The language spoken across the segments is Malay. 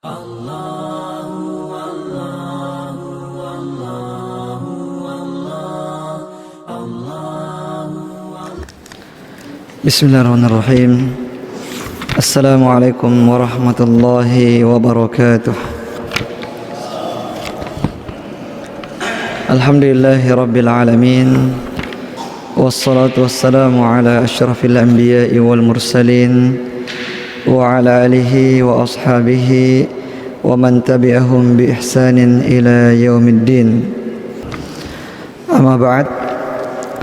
Bismillahirrahmanirrahim. Assalamualaikum warahmatullahi wabarakatuh. Alhamdulillahi rabbil alamin. Wassalatu wassalamu ala asyrafil anbiya'i wal mursalin wa ala alihi wa ashabihi wa man tabi'ahum bi ihsanin ila yaumiddin. Amma ba'd.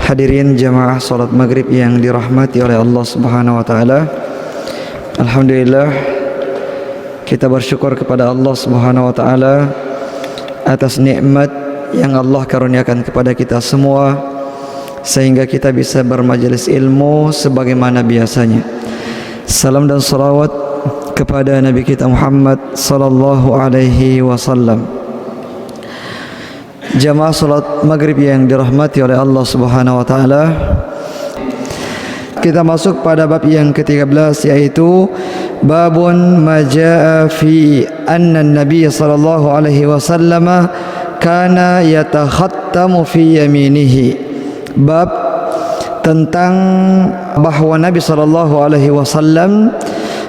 Hadirin jamaah salat maghrib yang dirahmati oleh Allah Subhanahu wa taala. Alhamdulillah kita bersyukur kepada Allah Subhanahu wa taala atas nikmat yang Allah karuniakan kepada kita semua sehingga kita bisa bermajelis ilmu sebagaimana biasanya. Salam dan salawat kepada Nabi kita Muhammad sallallahu alaihi wasallam. Jamaah salat maghrib yang dirahmati oleh Allah Subhanahu wa taala, kita masuk pada bab yang ke-13, yaitu babun ma jaa fi anna an-nabiy sallallahu alaihi wasallam kana yatakhattamu fi yaminihi. Bab tentang bahwa Nabi sallallahu alaihi wasallam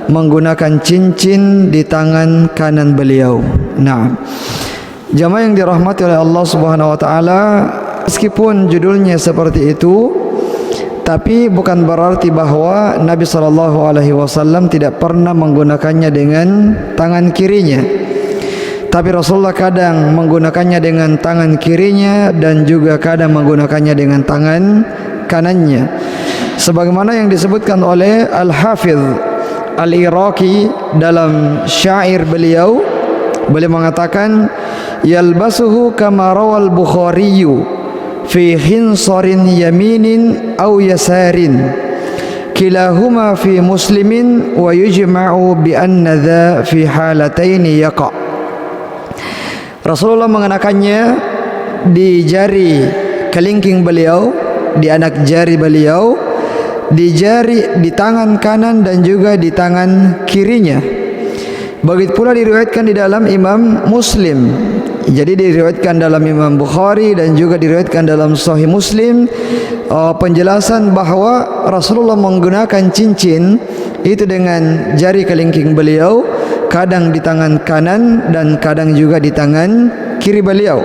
menggunakan cincin di tangan kanan beliau. Nah, jamaah yang dirahmati oleh Allah Subhanahu wa taala, meskipun judulnya seperti itu, tapi bukan berarti bahwa Nabi sallallahu alaihi wasallam tidak pernah menggunakannya dengan tangan kirinya. Tapi Rasulullah kadang menggunakannya dengan tangan kirinya dan juga kadang menggunakannya dengan tangan kanannya. Sebagaimana yang disebutkan oleh Al-Hafidh Al-Iraqi dalam syair beliau mengatakan, yalbasuhu kama rawal Bukhari fi khinsarin yaminin aw yasarin kilahuma fi muslimin wa yujma'u bi anna dha fi halataini yaqa. Rasulullah mengenakannya di jari kelingking beliau, di anak jari beliau, di tangan kanan dan juga di tangan kirinya. Begitu pula diriwayatkan di dalam Imam Muslim. Jadi diriwayatkan dalam Imam Bukhari dan juga diriwayatkan dalam Sahih Muslim penjelasan bahwa Rasulullah menggunakan cincin itu dengan jari kelingking beliau, kadang di tangan kanan dan kadang juga di tangan kiri beliau.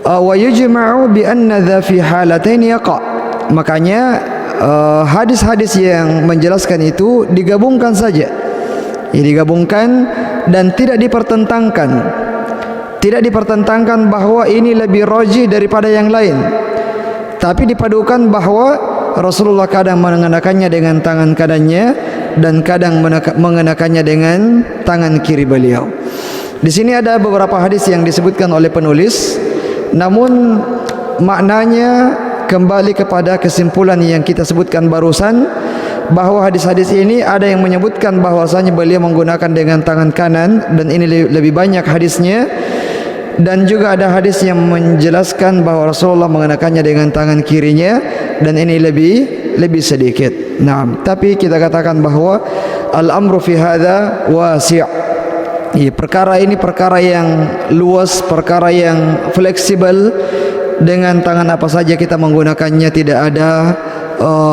Wa yujma'u bi anna dha fi halatayn yaqa. Makanya hadis-hadis yang menjelaskan itu digabungkan saja. Digabungkan dan tidak dipertentangkan bahwa ini lebih rajih daripada yang lain, tapi dipadukan bahwa Rasulullah kadang mengenakannya dengan tangan kanannya dan kadang mengenakannya dengan tangan kiri beliau. Di sini ada beberapa hadis yang disebutkan oleh penulis, namun maknanya kembali kepada kesimpulan yang kita sebutkan barusan, bahwa hadis-hadis ini ada yang menyebutkan bahwasanya beliau menggunakan dengan tangan kanan dan ini lebih banyak hadisnya, dan juga ada hadis yang menjelaskan bahwa Rasulullah mengenakannya dengan tangan kirinya dan ini lebih sedikit. Nah, tapi kita katakan bahwa al-amru fi hadza wasi'. Perkara ini perkara yang luas, perkara yang fleksibel. Dengan tangan apa saja kita menggunakannya, tidak ada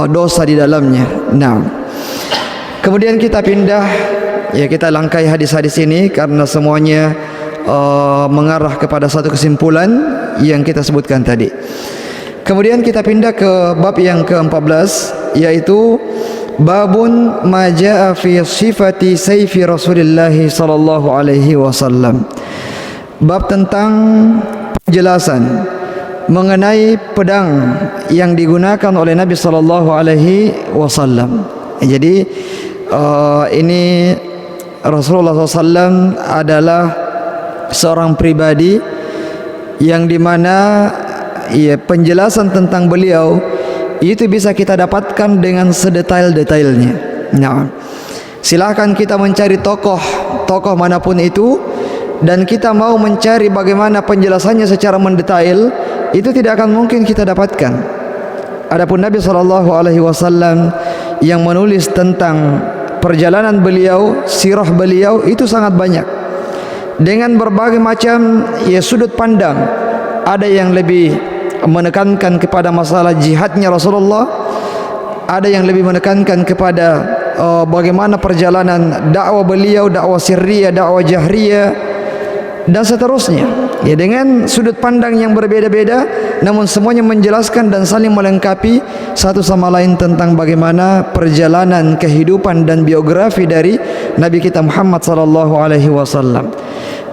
dosa di dalamnya. Nah, kemudian kita pindah, kita langkai hadis-hadis ini karena semuanya mengarah kepada satu kesimpulan yang kita sebutkan tadi. Kemudian kita pindah ke bab yang ke-14, yaitu babun ma jaa fi sifati sayfi Rasulillah sallallahu alaihi wasallam. Bab tentang penjelasan mengenai pedang yang digunakan oleh Nabi sallallahu alaihi wasallam. Jadi ini Rasulullah SAW adalah seorang pribadi yang dimana penjelasan tentang beliau itu bisa kita dapatkan dengan sedetail-detailnya. Nah, silakan kita mencari tokoh manapun itu dan kita mau mencari bagaimana penjelasannya secara mendetail, itu tidak akan mungkin kita dapatkan. Adapun Nabi sallallahu alaihi wasallam yang menulis tentang perjalanan beliau, sirah beliau itu sangat banyak dengan berbagai macam sudut pandang. Ada yang lebih menekankan kepada masalah jihadnya Rasulullah, ada yang lebih menekankan kepada bagaimana perjalanan dakwah beliau, dakwah sirriyah, dakwah jahriyah, dan seterusnya. Dengan sudut pandang yang berbeda-beda, namun semuanya menjelaskan dan saling melengkapi satu sama lain tentang bagaimana perjalanan kehidupan dan biografi dari Nabi kita Muhammad sallallahu alaihi wasallam.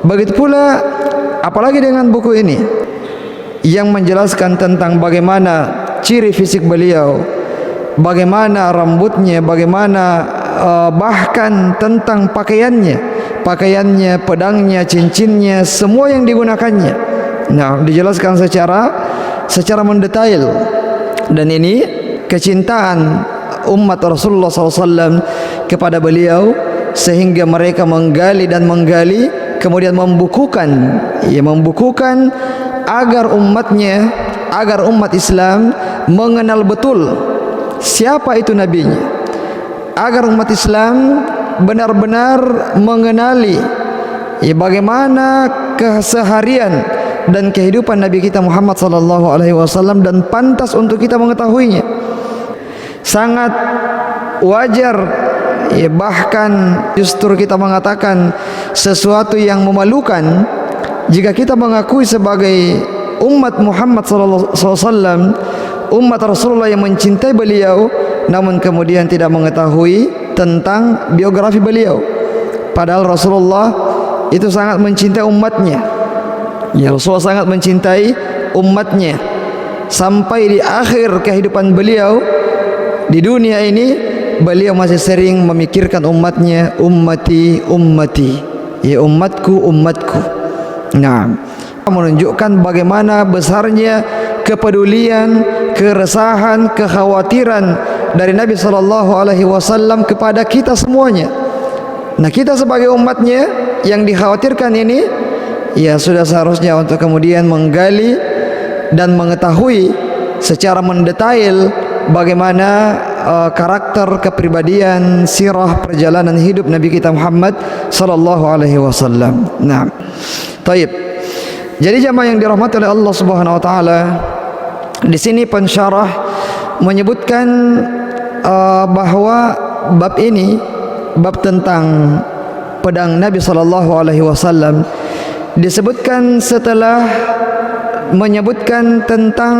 Begitu pula apalagi dengan buku ini yang menjelaskan tentang bagaimana ciri fisik beliau, bagaimana rambutnya, bagaimana bahkan tentang pakaiannya, pedangnya, cincinnya, semua yang digunakannya. Nah, dijelaskan secara mendetail. Dan ini kecintaan umat Rasulullah SAW kepada beliau, sehingga mereka menggali dan menggali, kemudian membukukan agar umat Islam mengenal betul siapa itu nabinya, agar umat Islam benar-benar mengenali bagaimana keseharian dan kehidupan Nabi kita Muhammad sallallahu alaihi wasallam, dan pantas untuk kita mengetahuinya. Sangat wajar, bahkan justru kita mengatakan sesuatu yang memalukan jika kita mengakui sebagai umat Muhammad sallallahu alaihi wasallam, umat Rasulullah yang mencintai beliau, namun kemudian tidak mengetahui tentang biografi beliau. Padahal Rasulullah itu sangat mencintai umatnya. Rasulullah sangat mencintai umatnya, sampai di akhir kehidupan beliau di dunia ini, beliau masih sering memikirkan umatnya, ummati, ummati, umatku, umatku. Nah, menunjukkan bagaimana besarnya kepedulian, keresahan, kekhawatiran dari Nabi sallallahu alaihi wasallam kepada kita semuanya. Nah, kita sebagai umatnya yang dikhawatirkan ini, sudah seharusnya untuk kemudian menggali dan mengetahui secara mendetail bagaimana karakter, kepribadian, sirah, perjalanan hidup Nabi kita Muhammad sallallahu alaihi wasallam. Nah, taib. Jadi jamaah yang dirahmati oleh Allah Subhanahu wa taala, di sini pensyarah menyebutkan bahwa bab ini, bab tentang pedang Nabi sallallahu alaihi wasallam, disebutkan setelah menyebutkan tentang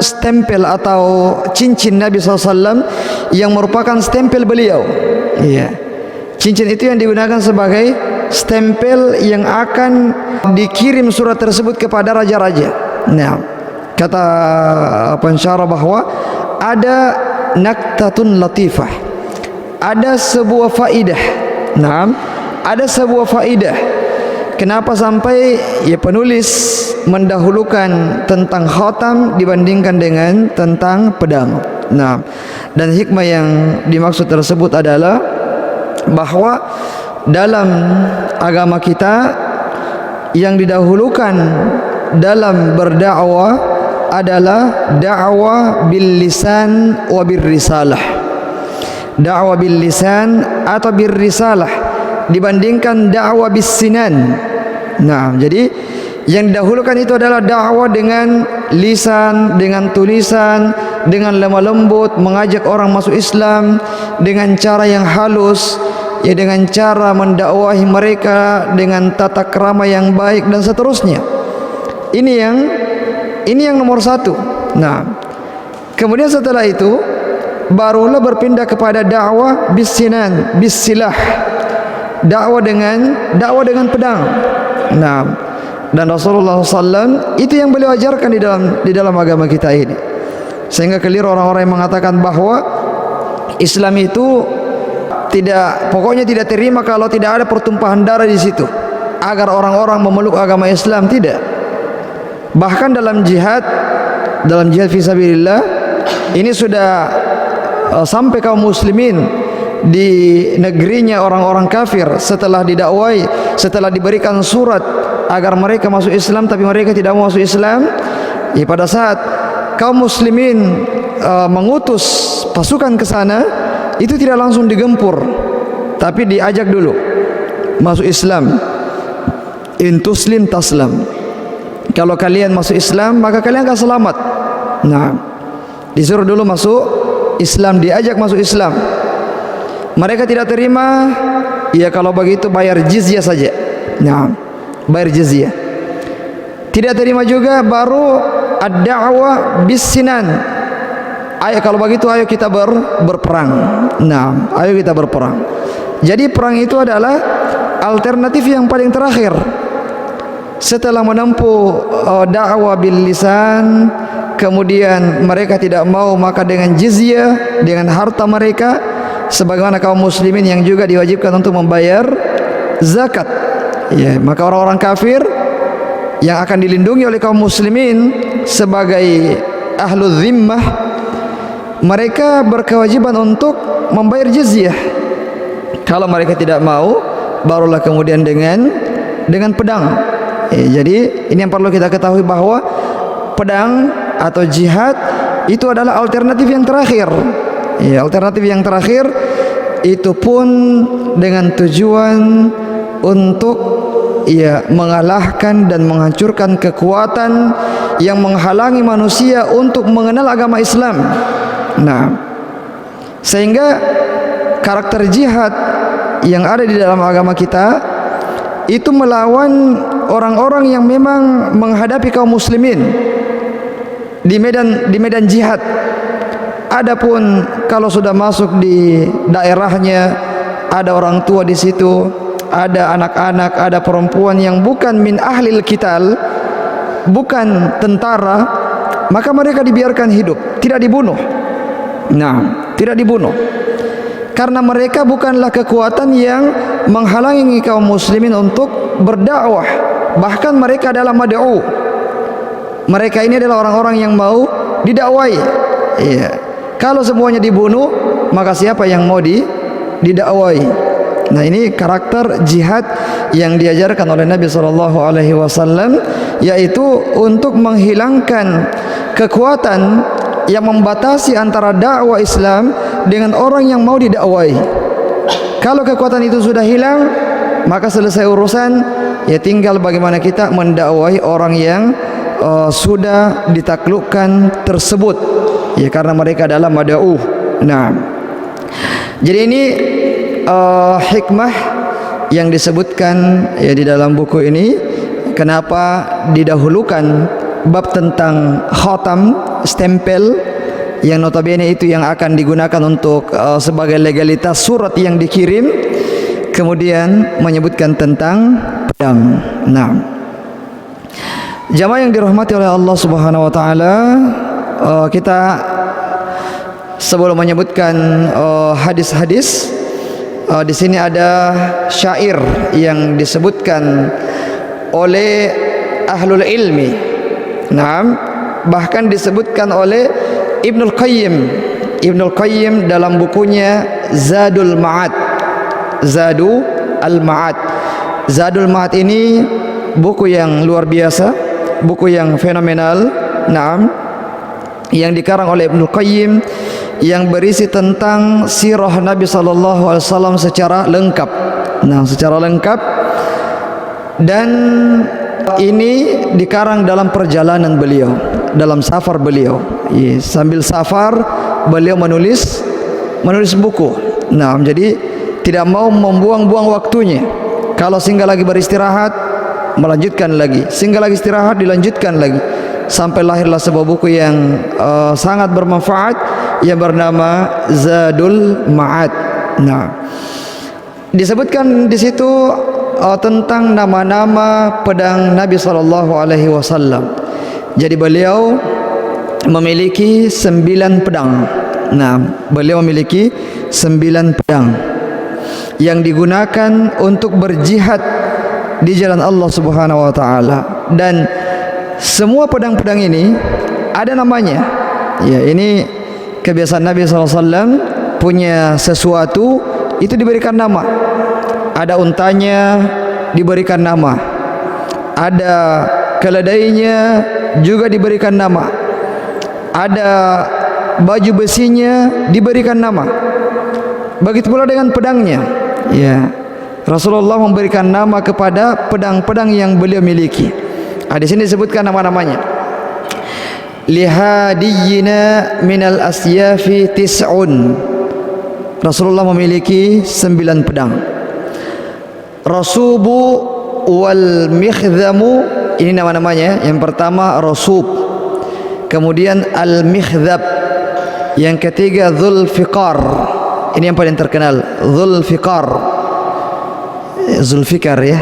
stempel atau cincin Nabi SAW yang merupakan stempel beliau. Cincin itu yang digunakan sebagai stempel yang akan dikirim surat tersebut kepada raja-raja. Nah, kata pensyarah bahwa ada naktatun latifah, ada sebuah faidah. Nah, ada sebuah faidah. Kenapa sampai penulis mendahulukan tentang khatam dibandingkan dengan tentang pedang? Nah, dan hikmah yang dimaksud tersebut adalah bahwa dalam agama kita yang didahulukan dalam berdakwah adalah dakwah bil lisan wa bir risalah. Dakwah bil lisan atau bir risalah dibandingkan dakwah bis sinan. Nah, jadi yang didahulukan itu adalah dakwah dengan lisan, dengan tulisan, dengan lemah lembut, mengajak orang masuk Islam dengan cara yang halus, dengan cara mendakwahi mereka dengan tata krama yang baik dan seterusnya. Ini yang nomor satu. Nah, kemudian setelah itu barulah berpindah kepada dakwah bis sinan, bis silah, dakwah dengan pedang. Nah, dan Rasulullah SAW itu yang beliau ajarkan di dalam agama kita ini, sehingga keliru orang-orang yang mengatakan bahwa Islam itu pokoknya tidak terima kalau tidak ada pertumpahan darah di situ, agar orang-orang memeluk agama Islam. Tidak. Bahkan dalam jihad fisabilillah ini sudah sampai kaum muslimin di negerinya orang-orang kafir setelah didakwai, setelah diberikan surat agar mereka masuk Islam, tapi mereka tidak mau masuk Islam. Pada saat kaum muslimin mengutus pasukan ke sana, itu tidak langsung digempur, tapi diajak dulu masuk Islam. In tuslim taslam. Kalau kalian masuk Islam, maka kalian akan selamat. Nah, disuruh dulu masuk Islam, diajak masuk Islam. Mereka tidak terima. Ya kalau begitu bayar jizyah saja. Nah, bayar jizyah. Tidak terima juga, baru ad-da'wah bis-sinan. Ayo kalau begitu ayo kita berperang. Nah, ayo kita berperang. Jadi perang itu adalah alternatif yang paling terakhir. Setelah menempuh dakwah bil lisan, kemudian mereka tidak mau, maka dengan jizyah, dengan harta mereka, sebagaimana kaum muslimin yang juga diwajibkan untuk membayar zakat. Ya, maka orang-orang kafir yang akan dilindungi oleh kaum muslimin sebagai ahlul zimmah, mereka berkewajiban untuk membayar jizyah. Kalau mereka tidak mau, barulah kemudian dengan pedang. Jadi ini yang perlu kita ketahui, bahwa pedang atau jihad itu adalah alternatif yang terakhir. Ya, alternatif yang terakhir itu pun dengan tujuan untuk mengalahkan dan menghancurkan kekuatan yang menghalangi manusia untuk mengenal agama Islam. Nah, sehingga karakter jihad yang ada di dalam agama kita itu melawan orang-orang yang memang menghadapi kaum muslimin di medan jihad. Adapun kalau sudah masuk di daerahnya, ada orang tua di situ, ada anak-anak, ada perempuan yang bukan min ahlil qital, bukan tentara, maka mereka dibiarkan hidup, tidak dibunuh. Nah, tidak dibunuh. Karena mereka bukanlah kekuatan yang menghalangi kaum muslimin untuk berdakwah. Bahkan mereka adalah mad'u. Mereka ini adalah orang-orang yang mau didakwai. Iya. Kalau semuanya dibunuh, maka siapa yang mau didakwai? Nah, ini karakter jihad yang diajarkan oleh Nabi SAW, yaitu untuk menghilangkan kekuatan yang membatasi antara dakwah Islam dengan orang yang mau didakwai. Kalau kekuatan itu sudah hilang, maka selesai urusan. Ya tinggal bagaimana kita mendakwai orang yang sudah ditaklukkan tersebut. Ya karena mereka adalah mad'u. Nah, jadi ini hikmah yang disebutkan ya di dalam buku ini. Kenapa didahulukan bab tentang khatam, stempel, yang notabene itu yang akan digunakan untuk sebagai legalitas surat yang dikirim, kemudian menyebutkan tentang pedang. Nah, jamaah yang dirahmati oleh Allah Subhanahu wa taala, kita sebelum menyebutkan hadis-hadis, di sini ada syair yang disebutkan oleh ahlul ilmi. Nah, bahkan disebutkan oleh Ibnul Qayyim dalam bukunya Zadul Ma'ad. Zadul Ma'ad ini buku yang luar biasa, buku yang fenomenal. Naam, yang dikarang oleh Ibnul Qayyim, yang berisi tentang sirah Nabi sallallahu alaihi wasallam secara lengkap. Nah, secara lengkap, dan ini dikarang dalam perjalanan beliau, dalam safar beliau. Sambil safar beliau menulis buku. Nah, jadi tidak mau membuang-buang waktunya. Kalau singgah lagi beristirahat, melanjutkan lagi. Singgah lagi istirahat, dilanjutkan lagi. Sampai lahirlah sebuah buku yang sangat bermanfaat yang bernama Zadul Ma'ad. Nah, disebutkan di situ tentang nama-nama pedang Nabi SAW. Jadi beliau memiliki 9 pedang. Nah, beliau memiliki 9 pedang yang digunakan untuk berjihad di jalan Allah Subhanahu wa taala. Dan semua pedang-pedang ini ada namanya. Ya, ini kebiasaan Nabi SAW, punya sesuatu itu diberikan nama. Ada untanya diberikan nama, ada keledainya juga diberikan nama, ada baju besinya diberikan nama. Begitu pula dengan pedangnya. Ya, Rasulullah memberikan nama kepada pedang-pedang yang beliau miliki. Di sini disebutkan nama-namanya. Lihadiyina minal asyafi tis'un. Rasulullah memiliki 9 pedang. Rasubu wal mikhdhamu, ini nama-namanya. Yang pertama Rasub, kemudian al-mikhdhab, yang ketiga Dzulfiqar. Ini yang paling terkenal, Dzulfiqar. Zulfikar ya.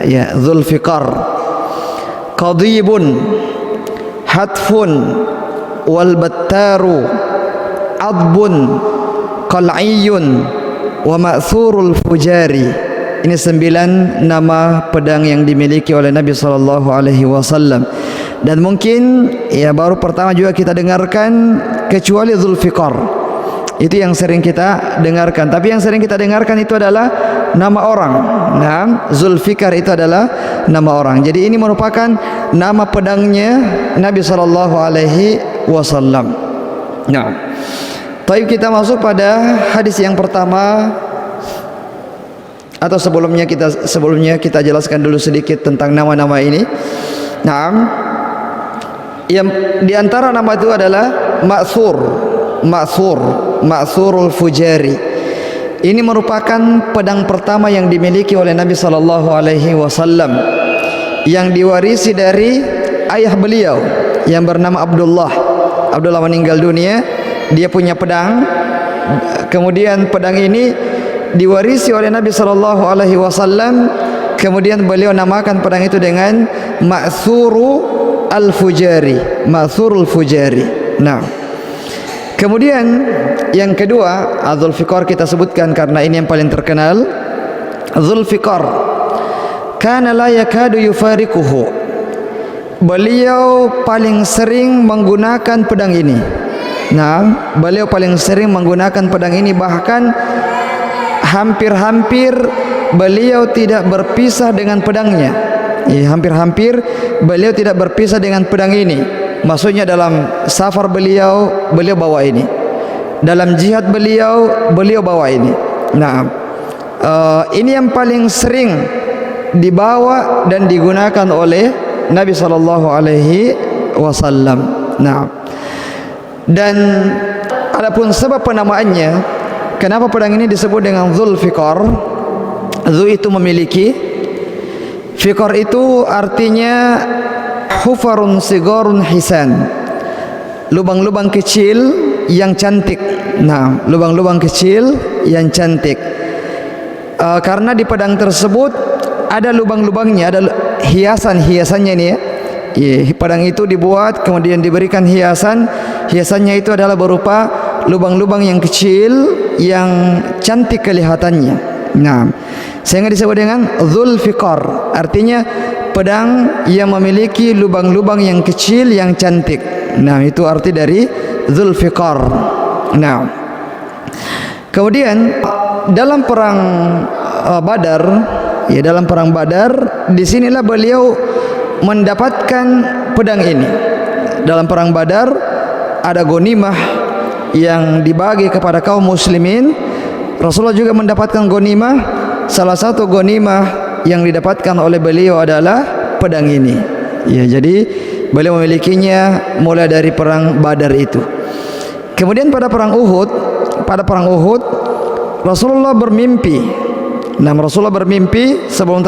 Ya, Dzulfiqar. Qadibun, Hatfun, wal battaru, Adbun, Qal'iyun, wa Ma'thurul Fujari. Ini 9 nama pedang yang dimiliki oleh Nabi SAW. Dan mungkin ya baru pertama juga kita dengarkan, kecuali Dzulfiqar. Itu yang sering kita dengarkan. Tapi yang sering kita dengarkan itu adalah nama orang. Nah, Zulfikar itu adalah nama orang. Jadi ini merupakan nama pedangnya Nabi SAW. Nah, baik, kita masuk pada hadis yang pertama. Atau sebelumnya kita jelaskan dulu sedikit tentang nama-nama ini. Nah, yang di antara nama itu adalah Ma'thurul Fujari. Ini merupakan pedang pertama yang dimiliki oleh Nabi SAW, yang diwarisi dari ayah beliau yang bernama Abdullah. Abdullah meninggal dunia, dia punya pedang. Kemudian pedang ini diwarisi oleh Nabi SAW. Kemudian beliau namakan pedang itu dengan Ma'thurul Fujari. Nah, kemudian yang kedua, Dzulfiqar kita sebutkan karena ini yang paling terkenal. Dzulfiqar kana la yakadu yufariquhu. Beliau paling sering menggunakan pedang ini. Nah, beliau paling sering menggunakan pedang ini, bahkan hampir-hampir beliau tidak berpisah dengan pedangnya. Ya, hampir-hampir beliau tidak berpisah dengan pedang ini. Maksudnya dalam safar beliau bawa ini, dalam jihad beliau bawa ini. Nah, ini yang paling sering dibawa dan digunakan oleh Nabi SAW. Nah, dan adapun sebab penamaannya, kenapa pedang ini disebut dengan Dzulfiqar? Dzu itu memiliki, Fiqar itu artinya hufarun sigorun hisan, lubang-lubang kecil yang cantik. Nah, lubang-lubang kecil yang cantik. Karena di pedang tersebut ada lubang-lubangnya, ada hiasannya ini ya. Pedang itu dibuat kemudian diberikan hiasan. Hiasannya itu adalah berupa lubang-lubang yang kecil yang cantik kelihatannya. Nah, sehingga disebut dengan Dzulfiqar, artinya pedang yang memiliki lubang-lubang yang kecil yang cantik. Nah, itu arti dari Dzulfiqar. Nah, kemudian dalam perang Badar, ya, dalam perang Badar, disinilah beliau mendapatkan pedang ini. Dalam perang Badar ada ghanimah yang dibagi kepada kaum muslimin. Rasulullah juga mendapatkan ghanimah. Salah satu ghanimah yang didapatkan oleh beliau adalah pedang ini. Ya, jadi beliau memilikinya mulai dari perang Badar itu. Kemudian pada perang Uhud, Rasulullah bermimpi. Nah, Rasulullah bermimpi sebelum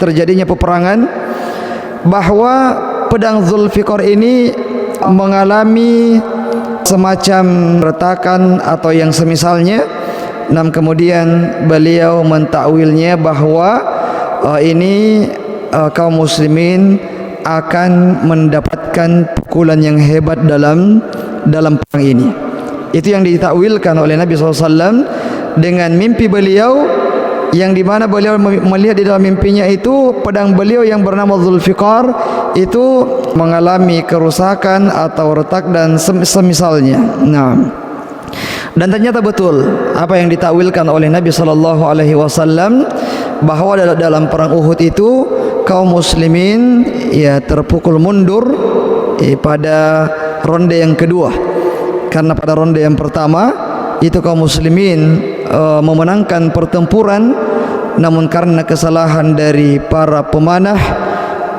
terjadinya peperangan bahwa pedang Dzulfiqar ini mengalami semacam retakan atau yang semisalnya. Nah, kemudian beliau mentakwilnya bahwa ini kaum muslimin akan mendapatkan pukulan yang hebat dalam perang ini. Itu yang ditakwilkan oleh Nabi SAW dengan mimpi beliau, yang dimana beliau melihat di dalam mimpinya itu pedang beliau yang bernama Dzulfiqar itu mengalami kerusakan atau retak dan semisalnya. Nah, dan ternyata betul apa yang ditakwilkan oleh Nabi SAW, bahwa dalam perang Uhud itu kaum muslimin ya terpukul mundur pada ronde yang kedua. Karena pada ronde yang pertama itu kaum muslimin memenangkan pertempuran, namun karena kesalahan dari para pemanah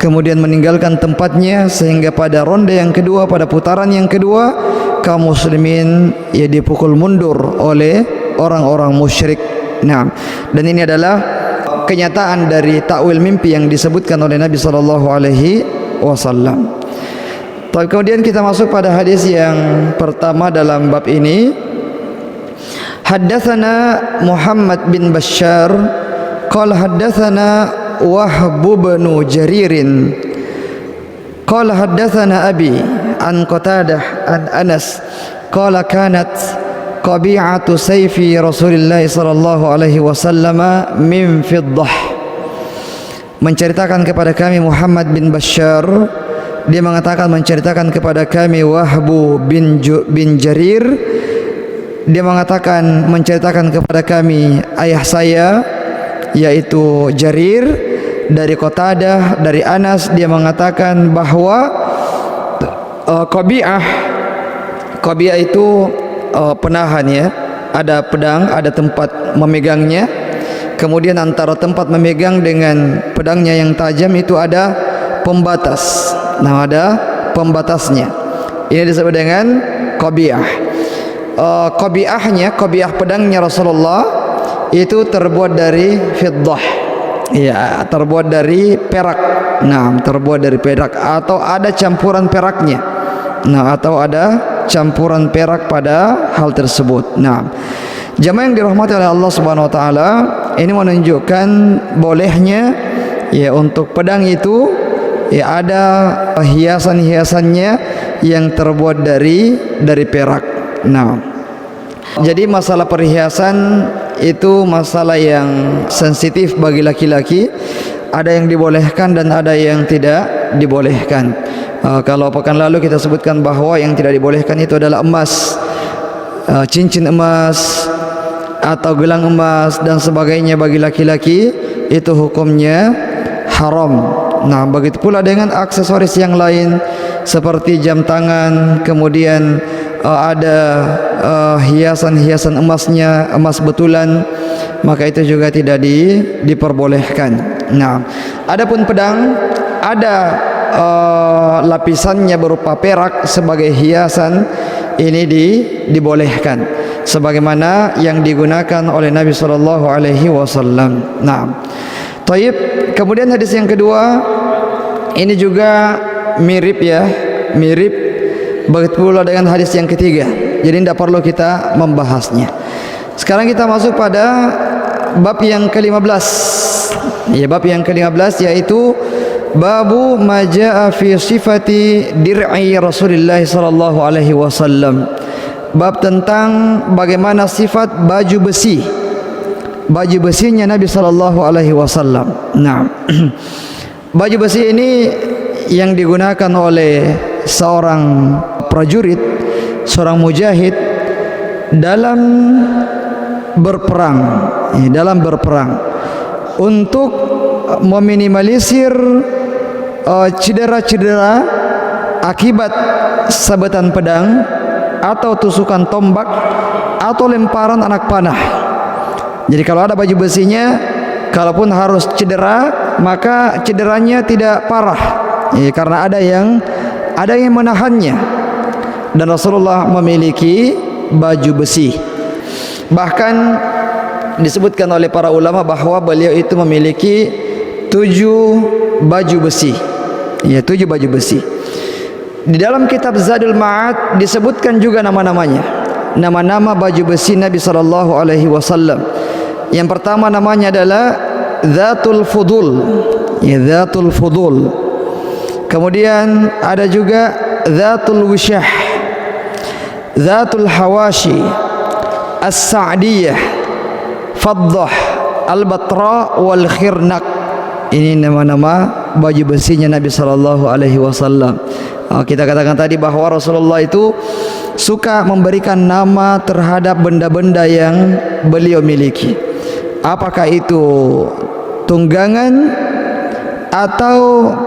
kemudian meninggalkan tempatnya, sehingga pada ronde yang kedua, pada putaran yang kedua, kaum muslimin ya dipukul mundur oleh orang-orang musyrik. Nah, dan ini adalah kenyataan dari takwil mimpi yang disebutkan oleh Nabi sallallahu alaihi wasallam. Kemudian kita masuk pada hadis yang pertama dalam bab ini. Haddatsana Muhammad bin Bashar qala haddatsana Wahb bin Jarir qala haddatsana Abi an Qatadah an Anas qala kanat qabi'atu sayfi Rasulullah sallallahu alaihi wasallam min fiddah. Menceritakan kepada kami Muhammad bin Bashar, dia mengatakan menceritakan kepada kami Wahbu bin Jarir, dia mengatakan menceritakan kepada kami ayah saya yaitu Jarir dari Qatadah dari Anas, dia mengatakan bahwa Qabi'ah itu penahan ya, ada pedang, ada tempat memegangnya, kemudian antara tempat memegang dengan pedangnya yang tajam itu ada pembatas. Nah, ada pembatasnya. Ini disebut dengan qabi'ah. Qabi'ah pedangnya Rasulullah itu terbuat dari fiddah. Ya, terbuat dari perak. Nah, terbuat dari perak atau ada campuran peraknya. Nah, atau ada campuran perak pada hal tersebut. Nah, jamaah yang dirahmati oleh Allah Subhanahu wa taala, ini menunjukkan bolehnya ya untuk pedang itu ya ada hiasan-hiasannya yang terbuat dari perak. Nah, jadi masalah perhiasan itu masalah yang sensitif bagi laki-laki. Ada yang dibolehkan dan ada yang tidak dibolehkan. Kalau pekan lalu kita sebutkan bahwa yang tidak dibolehkan itu adalah emas, cincin emas atau gelang emas dan sebagainya bagi laki-laki, itu hukumnya haram. Nah, begitu pula dengan aksesoris yang lain seperti jam tangan, kemudian ada hiasan-hiasan emasnya, emas betulan, maka itu juga tidak diperbolehkan. Nah, adapun pedang ada lapisannya berupa perak sebagai hiasan, ini dibolehkan sebagaimana yang digunakan oleh Nabi sallallahu alaihi wasallam. Nah, taib. Kemudian hadis yang kedua ini juga mirip ya, mirip begitu pula dengan hadis yang ketiga. Jadi tidak perlu kita membahasnya. Sekarang kita masuk pada bab yang ke-15. Ya, bab yang ke-15 yaitu babu ma jaa fi sifati dir'i Rasulullah sallallahu alaihi wasallam. Bab tentang bagaimana sifat baju besi. Baju besinya Nabi sallallahu alaihi wasallam. Nah, baju besi ini yang digunakan oleh seorang prajurit, seorang mujahid dalam berperang, untuk meminimalisir cedera-cedera akibat sabetan pedang atau tusukan tombak atau lemparan anak panah. Jadi kalau ada baju besinya, kalaupun harus cedera, maka cederanya tidak parah, karena ada yang menahannya. Dan Rasulullah memiliki baju besi. Bahkan disebutkan oleh para ulama bahwa beliau itu memiliki 7 baju besi. Ya, 7 baju besi. Di dalam kitab Zadul Ma'ad disebutkan juga nama-namanya. Nama-nama baju besi Nabi sallallahu alaihi wasallam. Yang pertama namanya adalah Dzatul Fudul. Ya, Dzatul Fudul. Kemudian ada juga Dzatul Wishah, Dzatul Hawashi, As-Sa'diyah, Faddah, Al-Batra wal Khirnaq. Ini nama-nama baju besinya Nabi sallallahu alaihi wasallam. Kita katakan tadi bahwa Rasulullah itu suka memberikan nama terhadap benda-benda yang beliau miliki. Apakah itu tunggangan atau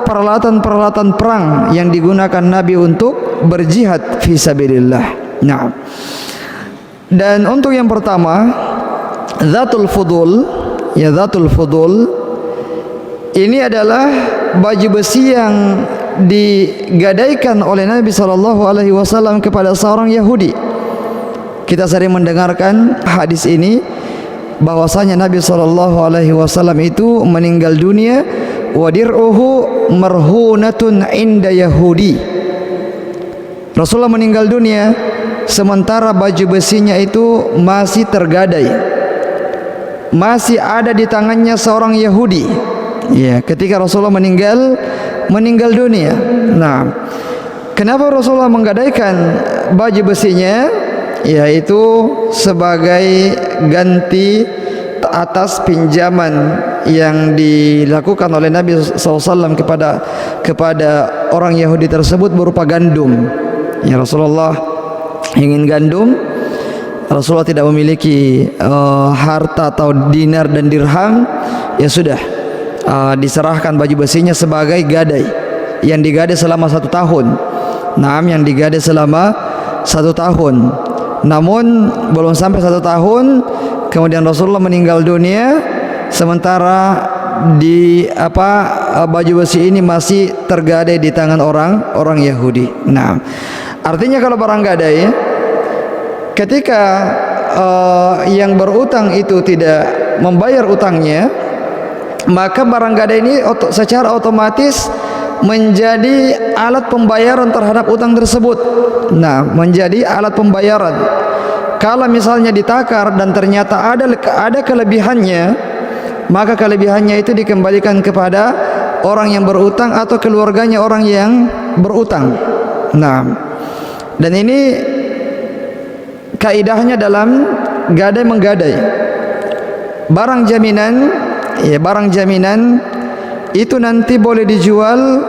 peralatan-peralatan perang yang digunakan Nabi untuk berjihad fi sabilillah. Nah, dan untuk yang pertama Dzatul Fudul, ya Dzatul Fudul ini adalah baju besi yang digadaikan oleh Nabi sallallahu alaihi wasallam kepada seorang Yahudi. Kita sering mendengarkan hadis ini bahwasanya Nabi sallallahu alaihi wasallam itu meninggal dunia wa dir'uhu marhunatun inda Yahudi. Rasulullah meninggal dunia sementara baju besinya itu masih tergadai, masih ada di tangannya seorang Yahudi. Ya, ketika Rasulullah meninggal dunia. Nah, kenapa Rasulullah menggadaikan baju besinya? Yaitu sebagai ganti atas pinjaman yang dilakukan oleh Nabi SAW kepada orang Yahudi tersebut berupa gandum. Ya, Rasulullah ingin gandum. Rasulullah tidak memiliki harta atau dinar dan dirham. Ya sudah, diserahkan baju besinya sebagai gadai yang digadai selama 1 tahun. Yang digadai selama 1 tahun. Namun belum sampai 1 tahun kemudian Rasulullah meninggal dunia, sementara baju besi ini masih tergadai di tangan orang Yahudi. Nah, artinya kalau barang gadai, ketika yang berutang itu tidak membayar utangnya, maka barang gadai ini secara otomatis menjadi alat pembayaran terhadap utang tersebut. Nah, menjadi alat pembayaran. Kalau misalnya ditakar dan ternyata ada kelebihannya, maka kelebihannya itu dikembalikan kepada orang yang berutang atau keluarganya orang yang berutang. Nah, dan ini kaidahnya dalam gadai menggadai. Barang jaminan, ya barang jaminan itu nanti boleh dijual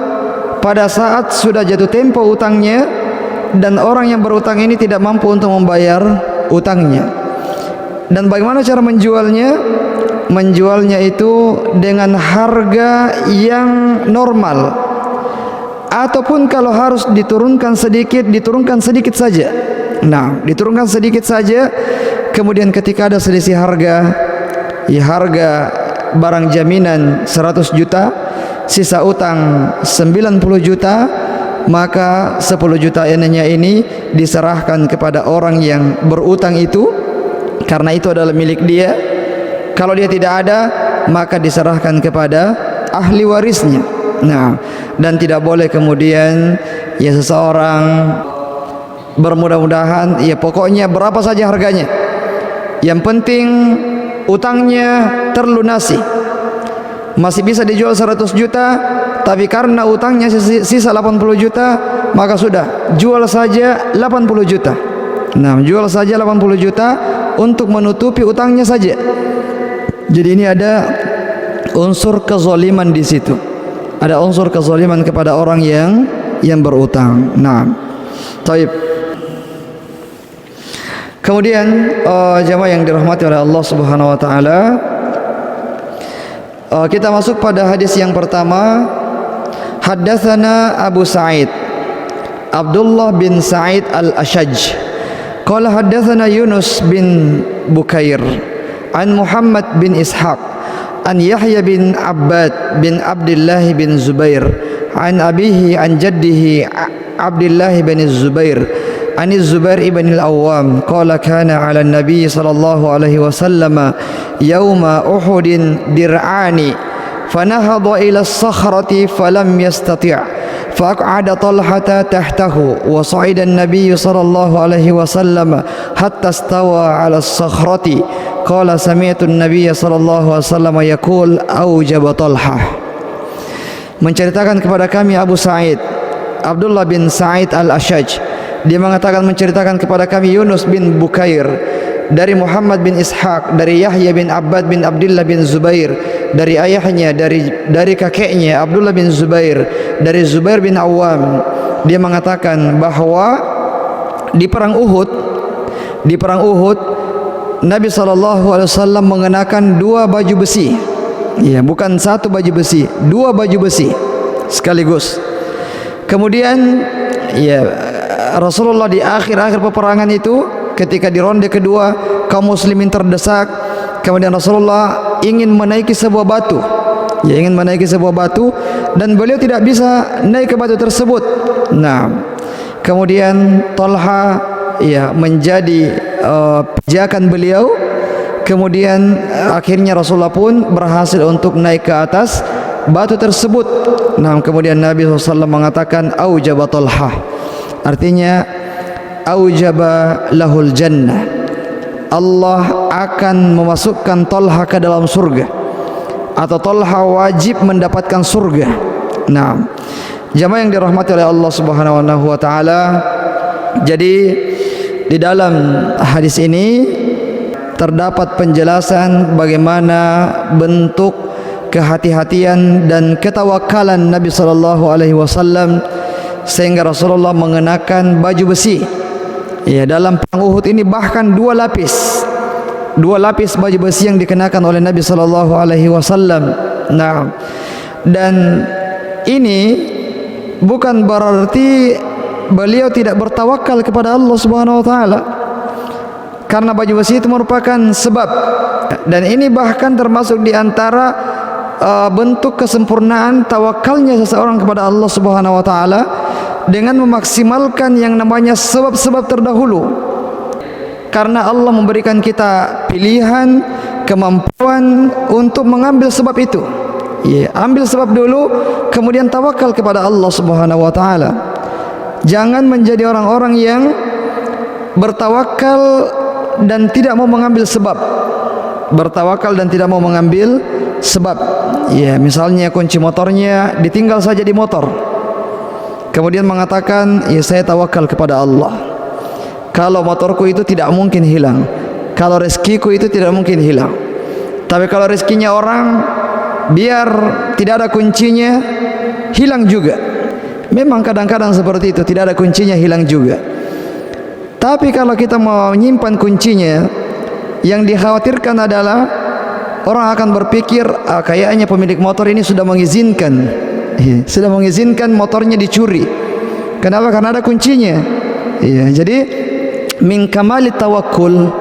pada saat sudah jatuh tempo utangnya dan orang yang berutang ini tidak mampu untuk membayar utangnya. Dan bagaimana cara menjualnya? Menjualnya itu dengan harga yang normal, ataupun kalau harus diturunkan sedikit saja. Nah, diturunkan sedikit saja. Kemudian ketika ada selisih harga, ya harga barang jaminan 100 juta, sisa utang 90 juta, maka 10 juta ini diserahkan kepada orang yang berutang itu, karena itu adalah milik dia. Kalau dia tidak ada, maka diserahkan kepada ahli warisnya. Nah, dan tidak boleh kemudian ya seseorang bermudah-mudahan ya pokoknya berapa saja harganya, yang penting utangnya terlunasi. Masih bisa dijual 100 juta, tapi karena utangnya sisa 80 juta, maka sudah, jual saja 80 juta. Nah, jual saja 80 juta untuk menutupi utangnya saja. Jadi ini ada unsur kezaliman di situ. Ada unsur kezaliman kepada orang yang berutang. Nah, taib. Kemudian jamaah yang dirahmati oleh Allah Subhanahu wa taala, kita masuk pada hadis yang pertama. Haddatsana Abu Sa'id Abdullah bin Sa'id al-Ashaj qala haddatsana Yunus bin Bukair an Muhammad bin Ishaq an Yahya bin Abbad bin Abdullah bin Zubair an abihi an jaddihi Abdullah bin Zubair an Zubair ibn al-Awwam qala kana 'ala an-nabiy sallallahu alaihi wasallam yawma Uhudin dir'ani fanahadha ila as-sakhrati falam yastati' faq'ada Talhata tahtahu wa sa'ida an-nabiy sallallahu alaihi wasallam hatta istawa 'ala as-sakhrati qala sami'tu an-nabiy sallallahu alaihi wasallam yaqul aujaba Talhah. Menceritakan kepada kami Abu Sa'id Abdullah bin Sa'id al-Ashaj, dia mengatakan menceritakan kepada kami Yunus bin Bukair dari Muhammad bin Ishaq, dari Yahya bin Abbad bin Abdullah bin Zubair, dari ayahnya, dari kakeknya Abdullah bin Zubair, dari Zubair bin Awam. Dia mengatakan bahwa di perang Uhud Nabi SAW mengenakan 2 baju besi. Ya, bukan 1 baju besi, 2 baju besi sekaligus. Kemudian ya Rasulullah di akhir-akhir peperangan itu, ketika di ronde kedua kaum muslimin terdesak, kemudian Rasulullah ingin menaiki sebuah batu. Dia ingin menaiki sebuah batu dan beliau tidak bisa naik ke batu tersebut. Nah, kemudian Talha menjadi pijakan beliau. Kemudian akhirnya Rasulullah pun berhasil untuk naik ke atas batu tersebut. Nah, kemudian Nabi SAW mengatakan aujaba Talha, artinya aujaba lahul jannah, Allah akan memasukkan Talha ke dalam surga, atau Talha wajib mendapatkan surga. Nah, jamaah yang dirahmati oleh Allah Subhanahu wa taala, jadi di dalam hadis ini terdapat penjelasan bagaimana bentuk kehati-hatian dan ketawakalan Nabi SAW, sehingga Rasulullah mengenakan baju besi. Ya, dalam perang Uhud ini bahkan dua lapis baju besi yang dikenakan oleh Nabi SAW. Nah, dan ini bukan berarti beliau tidak bertawakal kepada Allah Subhanahu wa taala, karena baju besi itu merupakan sebab, dan ini bahkan termasuk di antara bentuk kesempurnaan tawakalnya seseorang kepada Allah Subhanahu wa taala, dengan memaksimalkan yang namanya sebab-sebab terdahulu. Karena Allah memberikan kita pilihan, kemampuan untuk mengambil sebab itu. Ya, ambil sebab dulu, kemudian tawakal kepada Allah Subhanahu wa taala. Jangan menjadi orang-orang yang bertawakal dan tidak mau mengambil sebab. Bertawakal dan tidak mau mengambil sebab. Ya, misalnya kunci motornya ditinggal saja di motor, kemudian mengatakan, ya saya tawakal kepada Allah, kalau motorku itu tidak mungkin hilang, kalau rezekiku itu tidak mungkin hilang. Tapi kalau rezekinya orang, biar tidak ada kuncinya, hilang juga. Memang kadang-kadang seperti itu, tidak ada kuncinya, hilang juga. Tapi kalau kita mau menyimpan kuncinya, yang dikhawatirkan adalah orang akan berpikir, kayaknya pemilik motor ini sudah mengizinkan motornya dicuri. Kenapa? Karena ada kuncinya. Ya, jadi min kamali tawakkul,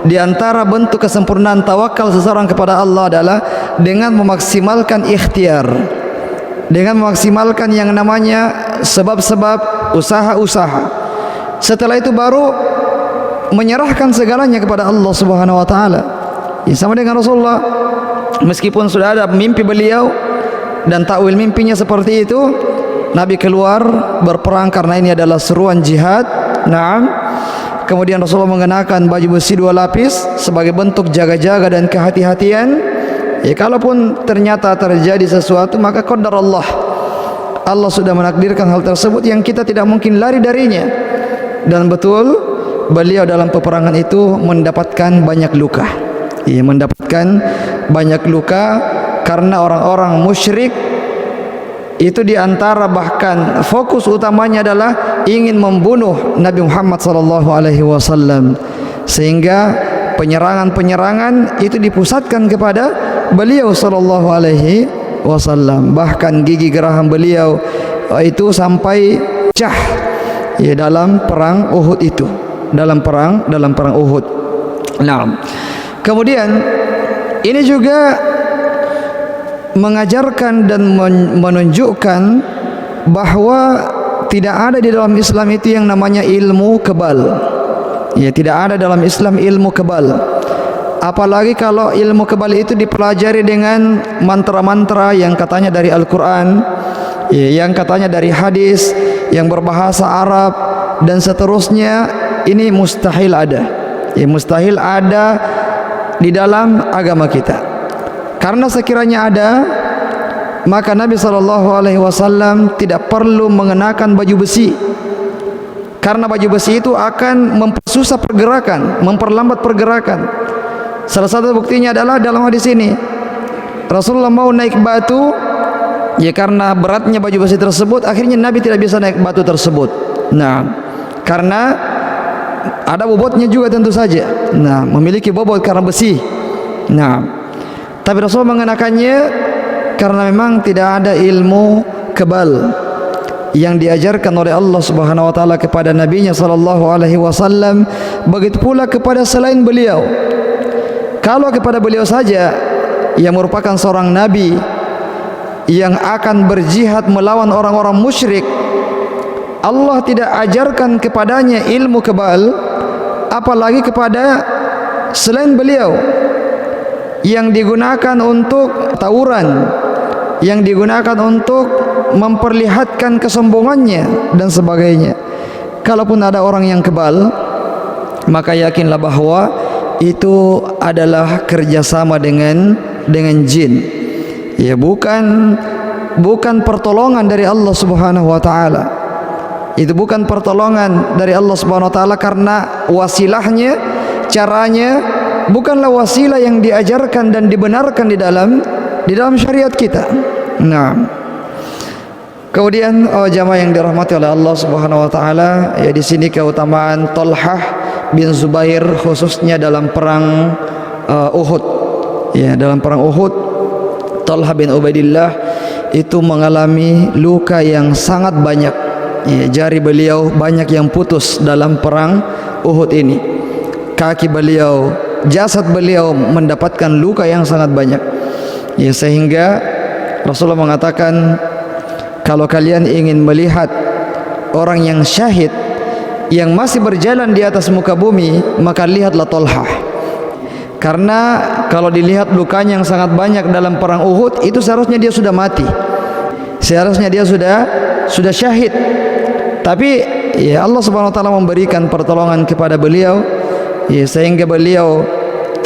di antara bentuk kesempurnaan tawakal seseorang kepada Allah adalah dengan memaksimalkan ikhtiar, dengan memaksimalkan yang namanya sebab-sebab, usaha-usaha. Setelah itu baru menyerahkan segalanya kepada Allah Subhanahu wa taala. Ya, sama dengan Rasulullah, meskipun sudah ada mimpi beliau dan takwil mimpinya seperti itu, Nabi keluar berperang karena ini adalah seruan jihad. Naam. Kemudian Rasulullah mengenakan baju besi dua lapis sebagai bentuk jaga-jaga dan kehati-hatian. Ya, kalaupun ternyata terjadi sesuatu, maka qadar Allah, Allah sudah menakdirkan hal tersebut yang kita tidak mungkin lari darinya. Dan betul beliau dalam peperangan itu mendapatkan banyak luka. Ya, mendapatkan banyak luka karena orang-orang musyrik itu diantara bahkan fokus utamanya adalah ingin membunuh Nabi Muhammad SAW, sehingga penyerangan-penyerangan itu dipusatkan kepada beliau SAW. Bahkan gigi geraham beliau itu sampai pecah, ya, dalam perang Uhud itu, dalam perang Uhud. Nah, kemudian ini juga mengajarkan dan menunjukkan bahwa tidak ada di dalam Islam itu yang namanya ilmu kebal. Ya, tidak ada dalam Islam ilmu kebal. Apalagi kalau ilmu kebal itu dipelajari dengan mantra-mantra yang katanya dari Al-Quran, ya, yang katanya dari hadis, yang berbahasa Arab dan seterusnya. Ini mustahil ada. Ya, mustahil ada di dalam agama kita. Karena sekiranya ada, maka Nabi SAW tidak perlu mengenakan baju besi, karena baju besi itu akan mempersusah pergerakan, memperlambat pergerakan. Salah satu buktinya adalah dalam hadis ini, Rasulullah mau naik batu, ya, karena beratnya baju besi tersebut, akhirnya Nabi tidak bisa naik batu tersebut. Nah, karena ada bobotnya juga tentu saja. Nah, memiliki bobot karena besi. Nah, tapi Rasul mengenakannya karena memang tidak ada ilmu kebal yang diajarkan oleh Allah Subhanahu wa taala kepada nabinya sallallahu alaihi wasallam, begitu pula kepada selain beliau. Kalau kepada beliau saja yang merupakan seorang nabi yang akan berjihad melawan orang-orang musyrik, Allah tidak ajarkan kepadanya ilmu kebal, apalagi kepada selain beliau yang digunakan untuk tawuran, yang digunakan untuk memperlihatkan kesombongannya dan sebagainya. Kalaupun ada orang yang kebal, maka yakinlah bahwa itu adalah kerjasama dengan jin. Ya, bukan pertolongan dari Allah Subhanahu wa taala. Itu bukan pertolongan dari Allah Subhanahu wa taala, karena wasilahnya, caranya bukanlah wasilah yang diajarkan dan dibenarkan di dalam syariat kita. Nah, kemudian jamaah yang dirahmati oleh Allah Subhanahu wa taala, ya di sini keutamaan Talhah bin Zubair khususnya dalam perang Uhud. Ya, dalam perang Uhud Talhah bin Ubaidillah itu mengalami luka yang sangat banyak. Ya, jari beliau banyak yang putus dalam perang Uhud ini. Kaki beliau, jasad beliau mendapatkan luka yang sangat banyak. Ya, sehingga Rasulullah mengatakan, kalau kalian ingin melihat orang yang syahid yang masih berjalan di atas muka bumi, maka lihatlah Talhah. Karena kalau dilihat lukanya yang sangat banyak dalam perang Uhud, itu seharusnya dia sudah mati, seharusnya dia sudah syahid. Tapi ya Allah Subhanahu wa taala memberikan pertolongan kepada beliau, ya, sehingga beliau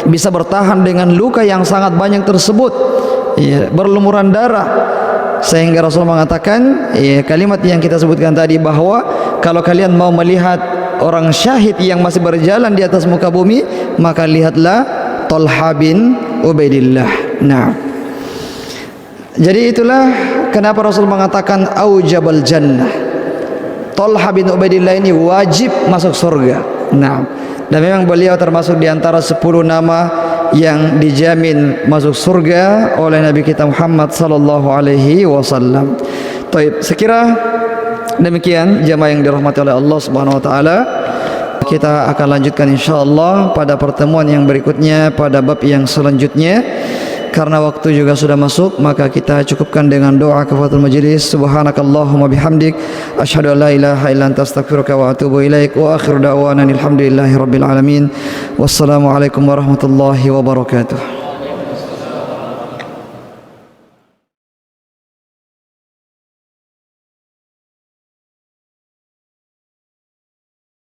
bisa bertahan dengan luka yang sangat banyak tersebut, ya, berlumuran darah. Sehingga Rasulullah mengatakan, ya, kalimat yang kita sebutkan tadi, bahwa kalau kalian mau melihat orang syahid yang masih berjalan di atas muka bumi, maka lihatlah Talhah bin Ubaidillah. Nah, jadi itulah kenapa Rasul mengatakan aujabal jannah. Talhah bin Ubaidillah ini wajib masuk surga. Nah, dan memang beliau termasuk di antara 10 nama yang dijamin masuk surga oleh Nabi kita Muhammad sallallahu alaihi wasallam. Baik, sekira demikian jamaah yang dirahmati oleh Allah Subhanahu wa taala. Kita akan lanjutkan insyaallah pada pertemuan yang berikutnya, pada bab yang selanjutnya. Karena waktu juga sudah masuk, maka kita cukupkan dengan doa kafaratul majlis. Subhanakallahumma bihamdik, asyhadu an la ilaha illa anta astaghfiruka wa atubu ilaik. Wa akhiru da'wana alhamdulillahi rabbil alamin. Wassalamualaikum warahmatullahi wabarakatuh.